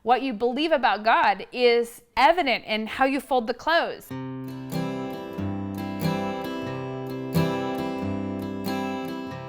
What you believe about God is evident in how you fold the clothes.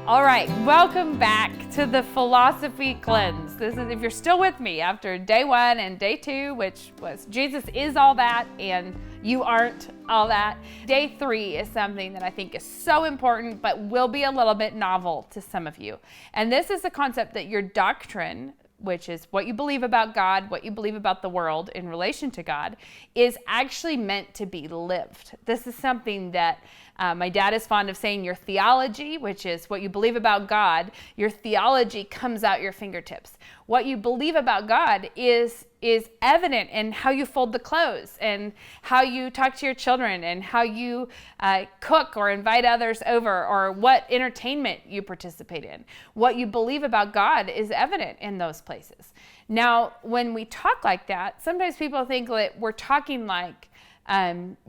All right, welcome back to the Philosophy Cleanse. This is if you're still with me after day 1 and day 2, which was Jesus is all that and you aren't all that. Day 3 is something that I think is so important, but will be a little bit novel to some of you. And this is the concept that your doctrine, which is what you believe about God, what you believe about the world in relation to God, is actually meant to be lived. This is something that my dad is fond of saying, your theology, which is what you believe about God, your theology comes out your fingertips. What you believe about God is evident in how you fold the clothes and how you talk to your children and how you cook or invite others over or what entertainment you participate in. What you believe about God is evident in those places. Now, when we talk like that, sometimes people think that we're talking like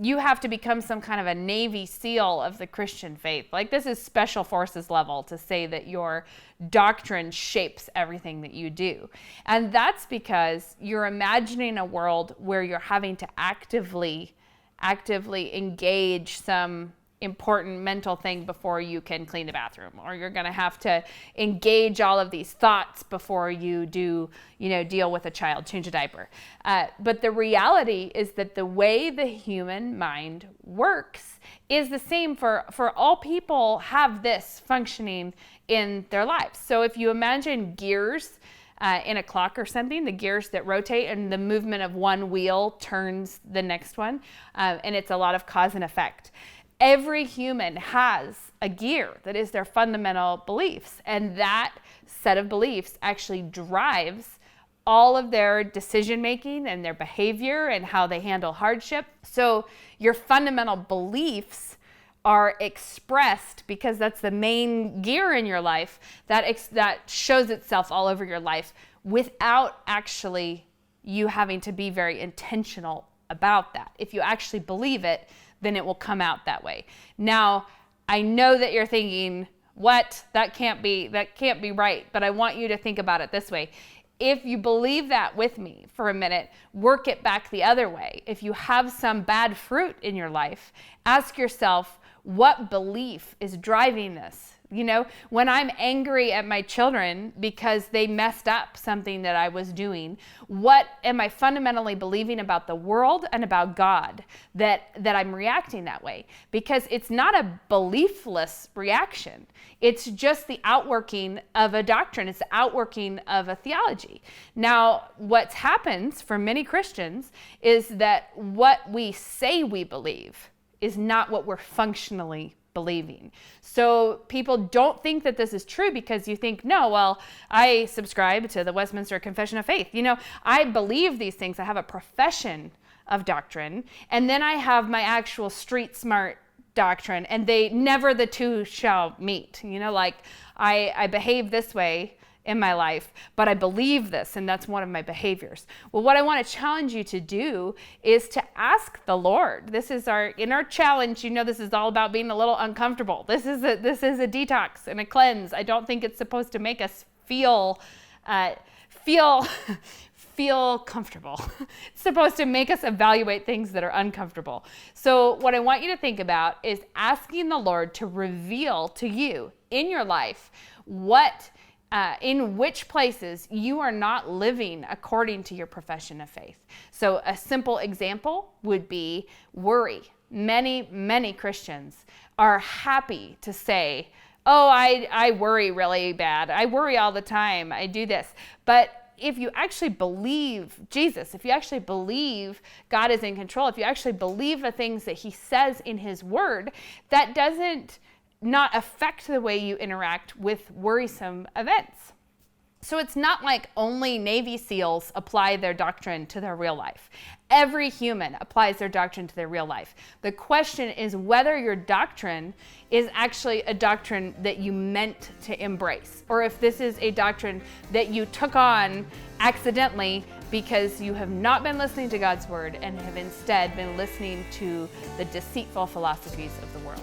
you have to become some kind of a Navy SEAL of the Christian faith. Like this is special forces level to say that your doctrine shapes everything that you do. And that's because you're imagining a world where you're having to actively engage some important mental thing before you can clean the bathroom, or you're going to have to engage all of these thoughts before you do, deal with a child, change a diaper. But the reality is that the way the human mind works is the same for all people have this functioning in their lives. So if you imagine gears in a clock or something, the gears that rotate and the movement of one wheel turns the next one, and it's a lot of cause and effect. Every human has a gear that is their fundamental beliefs, and that set of beliefs actually drives all of their decision making and their behavior and how they handle hardship. So your fundamental beliefs are expressed because that's the main gear in your life that shows itself all over your life without actually you having to be very intentional about that. If you actually believe it, then it will come out that way. Now, I know that you're thinking, what? That can't be right. But I want you to think about it this way. If you believe that with me for a minute, work it back the other way. If you have some bad fruit in your life, ask yourself, what belief is driving this? When I'm angry at my children because they messed up something that I was doing, what am I fundamentally believing about the world and about God that I'm reacting that way? Because it's not a beliefless reaction. It's just the outworking of a doctrine. It's the outworking of a theology. Now, what happens for many Christians is that what we say we believe is not what we're functionally believing. So people don't think that this is true because you think, no, well, I subscribe to the Westminster Confession of Faith. I believe these things. I have a profession of doctrine, and then I have my actual street smart doctrine, and they never the two shall meet. I behave this way in my life, but I believe this, and that's one of my behaviors. Well, what I want to challenge you to do is to ask the Lord. This is our challenge. This is all about being a little uncomfortable. This is a detox and a cleanse. I don't think it's supposed to make us feel comfortable. It's supposed to make us evaluate things that are uncomfortable. So what I want you to think about is asking the Lord to reveal to you in your life in which places you are not living according to your profession of faith. So a simple example would be worry. Many, many Christians are happy to say, oh, I worry really bad. I worry all the time. I do this. But if you actually believe Jesus, if you actually believe God is in control, if you actually believe the things that he says in his word, that doesn't not affect the way you interact with worrisome events. So it's not like only Navy SEALs apply their doctrine to their real life. Every human applies their doctrine to their real life. The question is whether your doctrine is actually a doctrine that you meant to embrace, or if this is a doctrine that you took on accidentally because you have not been listening to God's word and have instead been listening to the deceitful philosophies of the world.